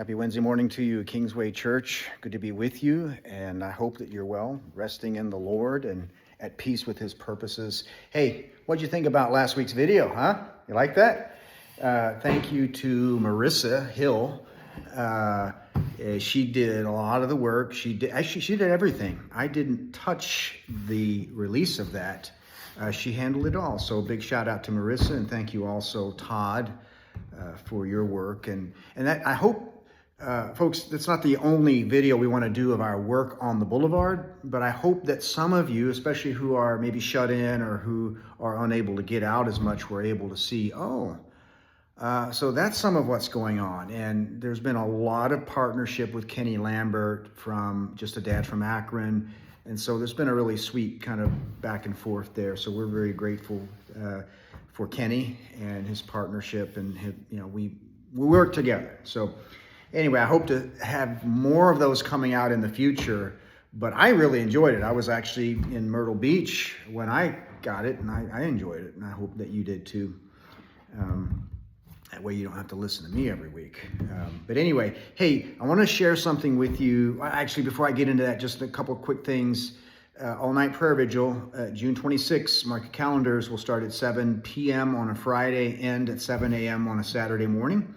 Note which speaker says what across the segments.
Speaker 1: Happy Wednesday morning to you, Kingsway Church. Good to be with you, and I hope that you're well, resting in the Lord and at peace with His purposes. Hey, what'd you think about last week's video, huh? You like that? Thank you to Marissa Hill. She did a lot of the work. She did everything. I didn't touch the release of that. She handled it all. So big shout out to Marissa, and thank you also, Todd, for your work. And that I hope. Folks, that's not the only video we want to do of our work on the Boulevard, but I hope that some of you, especially who are maybe shut in or who are unable to get out as much, were able to see, so that's some of what's going on. And there's been a lot of partnership with Kenny Lambert from Just a Dad from Akron. And so there's been a really sweet kind of back and forth there. So we're very grateful for Kenny and his partnership, and we work together. So anyway, I hope to have more of those coming out in the future, but I really enjoyed it. I was actually in Myrtle Beach when I got it, and I enjoyed it, and I hope that you did too. That way you don't have to listen to me every week. But anyway, hey, I want to share something with you. Actually, before I get into that, just a couple of quick things. All-night prayer vigil, June 26th, mark your calendars. We'll start at 7 p.m. on a Friday, end at 7 a.m. on a Saturday morning.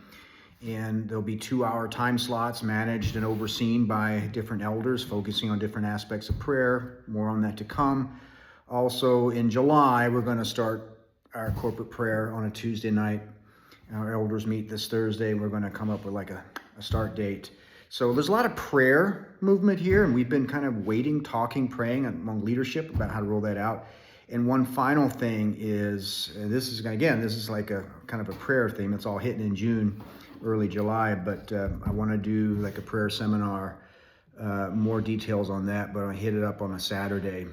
Speaker 1: And there'll be 2-hour time slots managed and overseen by different elders, focusing on different aspects of prayer. More on that to come. Also, in July, we're going to start our corporate prayer on a Tuesday night. Our elders meet this Thursday, and we're going to come up with like a start date. So there's a lot of prayer movement here, and we've been kind of waiting, talking, praying among leadership about how to roll that out. And one final thing is, this is like a kind of a prayer theme. It's all hitting in June, early July, but I want to do like a prayer seminar, more details on that, but I hit it up on a Saturday.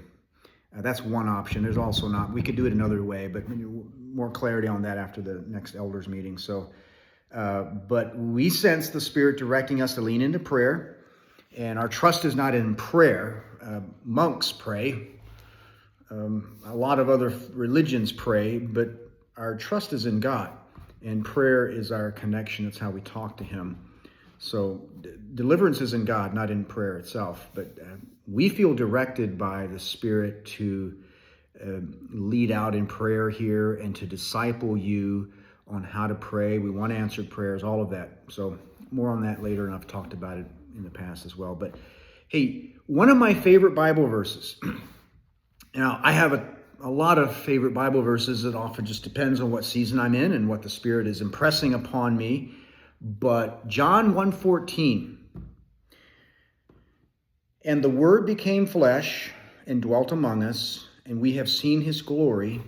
Speaker 1: That's one option. There's also we could do it another way, but more clarity on that after the next elders meeting. So, but we sense the Spirit directing us to lean into prayer, and our trust is not in prayer. Monks pray. A lot of other religions pray, but our trust is in God. And prayer is our connection. It's how we talk to Him. So deliverance is in God, not in prayer itself. But we feel directed by the Spirit to lead out in prayer here and to disciple you on how to pray. We want answered prayers, all of that. So more on that later, and I've talked about it in the past as well. But hey, one of my favorite Bible verses. Now, I have a lot of favorite Bible verses. It often just depends on what season I'm in and what the Spirit is impressing upon me. But John 1:14, and the Word became flesh and dwelt among us, and we have seen His glory,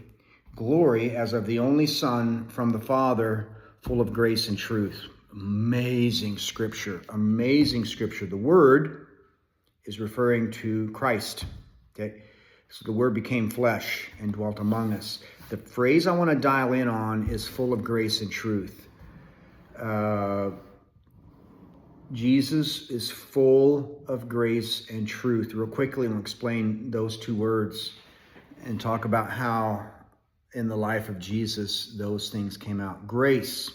Speaker 1: glory as of the only Son from the Father, full of grace and truth. Amazing scripture, amazing scripture. The Word is referring to Christ, okay? So the Word became flesh and dwelt among us. The phrase I want to dial in on is full of grace and truth. Jesus is full of grace and truth. Real quickly, I'll explain those two words and talk about how in the life of Jesus those things came out. Grace.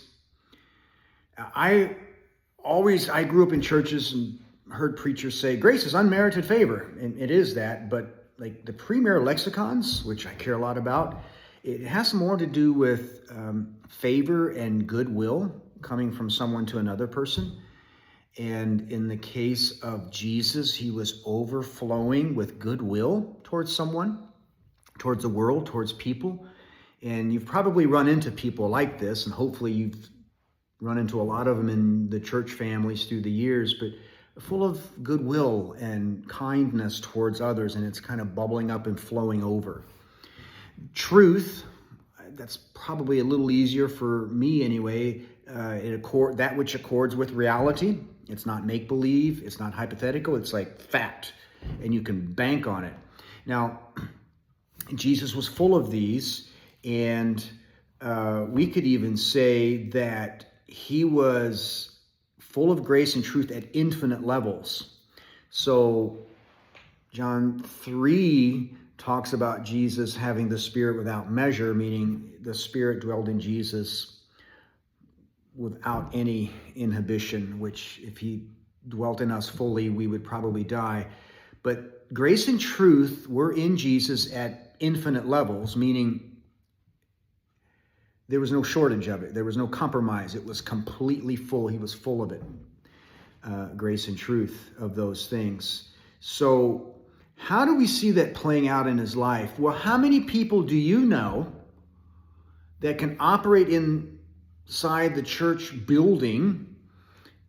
Speaker 1: I grew up in churches and heard preachers say grace is unmerited favor, and it is that, but like the premier lexicons, which I care a lot about, it has more to do with favor and goodwill coming from someone to another person. And in the case of Jesus, He was overflowing with goodwill towards someone, towards the world, towards people. And you've probably run into people like this, and hopefully you've run into a lot of them in the church families through the years, but full of goodwill and kindness towards others, and it's kind of bubbling up and flowing over. Truth, that's probably a little easier for me anyway. That which accords with reality. It's not make-believe, it's not hypothetical, it's like fact, and you can bank on it. Now, Jesus was full of these, and we could even say that He was full of grace and truth at infinite levels. So John 3 talks about Jesus having the Spirit without measure, meaning the Spirit dwelled in Jesus without any inhibition, which if he dwelt in us fully, we would probably die. But grace and truth were in Jesus at infinite levels, meaning there was no shortage of it. There was no compromise. It was completely full. He was full of it. Grace and truth of those things. So how do we see that playing out in his life? Well, how many people do you know that can operate inside the church building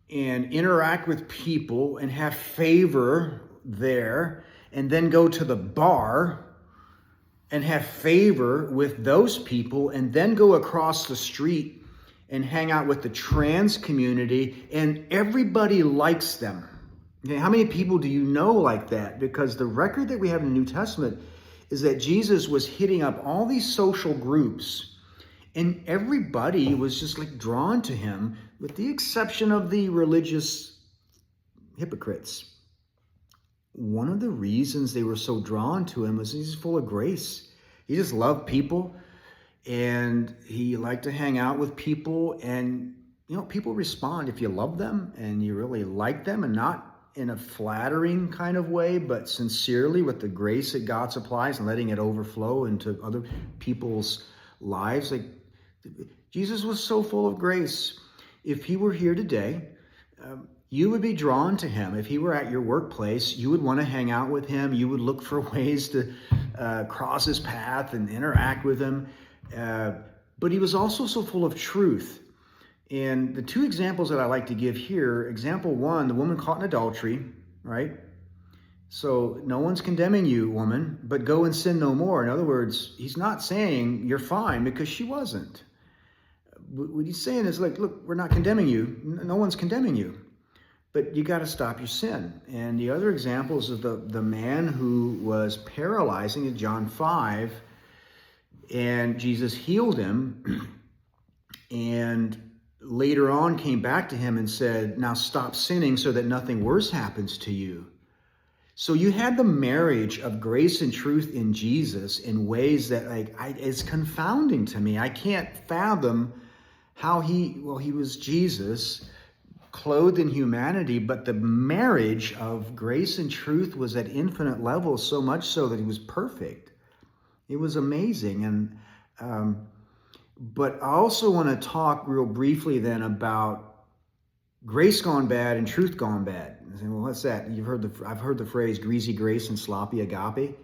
Speaker 1: and interact with people and have favor there, and then go to the bar and have favor with those people, and then go across the street and hang out with the trans community, and everybody likes them? Okay, how many people do you know like that? Because the record that we have in the New Testament is that Jesus was hitting up all these social groups, and everybody was just like drawn to him, with the exception of the religious hypocrites. One of the reasons they were so drawn to him was he's full of grace. He just loved people, and he liked to hang out with people. And, people respond if you love them and you really like them, and not in a flattering kind of way, but sincerely with the grace that God supplies and letting it overflow into other people's lives. Like, Jesus was so full of grace. If he were here today, you would be drawn to him. If he were at your workplace, you would want to hang out with him. You would look for ways to cross his path and interact with him. But he was also so full of truth. And the two examples that I like to give here, example one, the woman caught in adultery, right? So no one's condemning you, woman, but go and sin no more. In other words, he's not saying you're fine, because she wasn't. What he's saying is, like, look, we're not condemning you. No one's condemning you. But you got to stop your sin. And the other examples of the man who was paralyzing in John 5, and Jesus healed him, and later on came back to him and said, now stop sinning so that nothing worse happens to you. So you had the marriage of grace and truth in Jesus in ways that it's confounding to me. I can't fathom how he was Jesus, clothed in humanity, but the marriage of grace and truth was at infinite levels, so much so that he was perfect. It was amazing. And but I also want to talk real briefly then about grace gone bad and truth gone bad. I say, well, what's that? I've heard the phrase greasy grace and sloppy agape.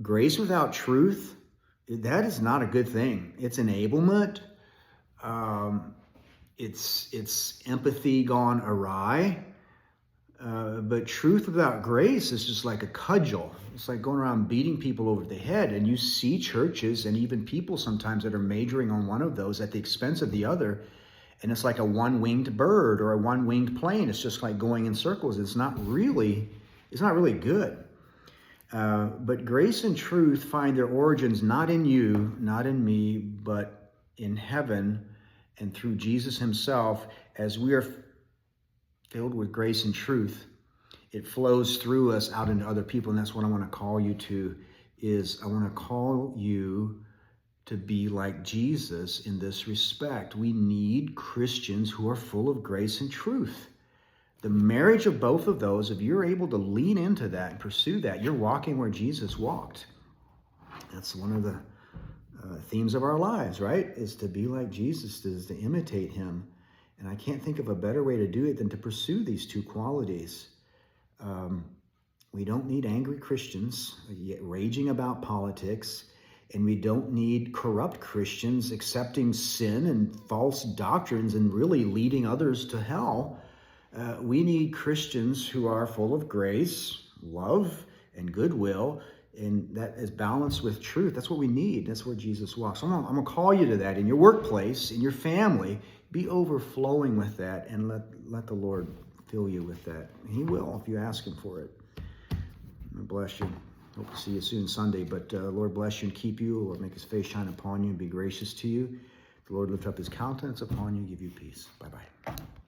Speaker 1: Grace without truth, that is not a good thing. It's enablement. It's empathy gone awry. But truth without grace is just like a cudgel. It's like going around beating people over the head. And you see churches and even people sometimes that are majoring on one of those at the expense of the other. And it's like a one-winged bird or a one-winged plane. It's just like going in circles. It's not really good. But grace and truth find their origins not in you, not in me, but in heaven and through Jesus himself. As we are filled with grace and truth, it flows through us out into other people. And that's what I want to call you to, is I want to call you to be like Jesus in this respect. We need Christians who are full of grace and truth. The marriage of both of those, if you're able to lean into that and pursue that, you're walking where Jesus walked. That's one of the themes of our lives, right? Is to be like Jesus, is to imitate him. And I can't think of a better way to do it than to pursue these two qualities. We don't need angry Christians raging about politics, and we don't need corrupt Christians accepting sin and false doctrines and really leading others to hell. We need Christians who are full of grace, love, and goodwill, and that is balanced with truth. That's what we need. That's where Jesus walks. So I'm going to call you to that in your workplace, in your family. Be overflowing with that, and let the Lord fill you with that. He will if you ask him for it. God bless you. Hope to see you soon Sunday. But Lord bless you and keep you. Lord make his face shine upon you and be gracious to you. The Lord lift up his countenance upon you and give you peace. Bye-bye.